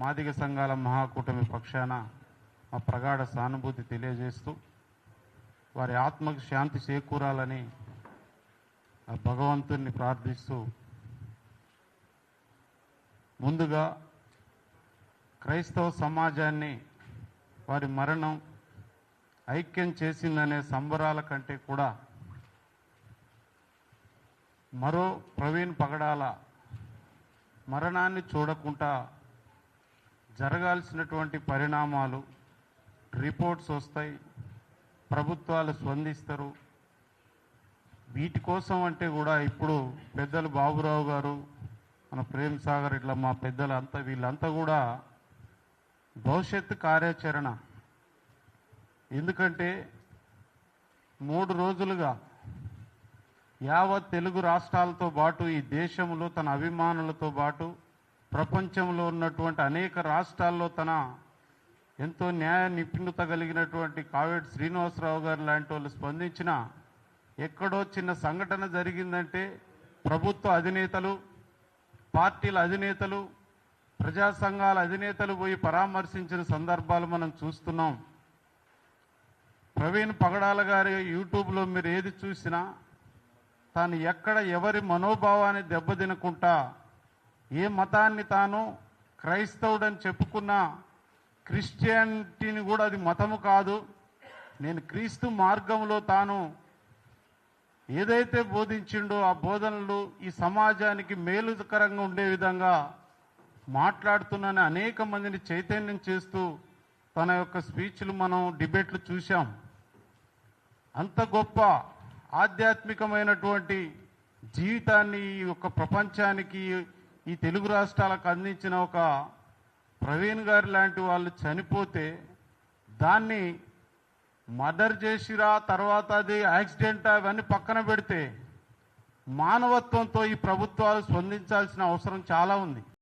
మాదిగ సంఘాల మహాకూటమి పక్షాన మా ప్రగాఢ సానుభూతి తెలియజేస్తూ వారి ఆత్మకు శాంతి చేకూరాలని ఆ భగవంతుని ప్రార్థిస్తూ ముందుగా క్రైస్తవ సమాజాన్ని వారి మరణం ఐక్యం చేసిందనే సంబరాల కంటే కూడా మరో ప్రవీణ్ పగడాల మరణాన్ని చూడకుండా జరగాల్సినటువంటి పరిణామాలు రిపోర్ట్స్ వస్తాయి, ప్రభుత్వాలు స్పందిస్తారు. వీటి కోసం అంటే కూడా ఇప్పుడు పెద్దలు బాబురావు గారు, మన ప్రేమ్ సాగర్, ఇట్లా మా పెద్దలంతా వీళ్ళంతా కూడా భవిష్యత్తు కార్యాచరణ, ఎందుకంటే 3 రోజులుగా యావత్ తెలుగు రాష్ట్రాలతో పాటు ఈ దేశంలో తన అభిమానులతో పాటు ప్రపంచంలో ఉన్నటువంటి అనేక రాష్ట్రాల్లో తన ఎంతో న్యాయ నిపుణత కలిగినటువంటి కావేటి శ్రీనివాసరావు గారు లాంటి వాళ్ళు స్పందించిన ఎక్కడో చిన్న సంఘటన జరిగిందంటే ప్రభుత్వ అధినేతలు, పార్టీల అధినేతలు, ప్రజా సంఘాల అధినేతలు పోయి పరామర్శించిన సందర్భాలు మనం చూస్తున్నాం. ప్రవీణ్ పగడాల గారి యూట్యూబ్లో మీరు ఏది చూసినా తాను ఎక్కడ ఎవరి మనోభావాన్ని దెబ్బతినకుండా ఏ మతాన్ని తాను క్రైస్తవుడని చెప్పుకున్నా క్రిస్టియానిటీని కూడా అది మతము కాదు, నేను క్రీస్తు మార్గంలో తాను ఏదైతే బోధించిండో ఆ బోధనలు ఈ సమాజానికి మేలుకరంగా ఉండే విధంగా మాట్లాడుతున్నానని అనేక మందిని చైతన్యం చేస్తూ తన యొక్క స్పీచ్లు మనం డిబేట్లు చూసాం. అంత గొప్ప ఆధ్యాత్మికమైనటువంటి జీవితాన్ని ఈ యొక్క ప్రపంచానికి ఈ తెలుగు రాష్ట్రాలకు అందించిన ఒక ప్రవీణ్ గారు లాంటి వాళ్ళు చనిపోతే దాన్ని మర్డర్ చేసిరా, తర్వాత అది యాక్సిడెంట్, అవన్నీ పక్కన పెడితే మానవత్వంతో ఈ ప్రభుత్వాలు స్పందించాల్సిన అవసరం చాలా ఉంది.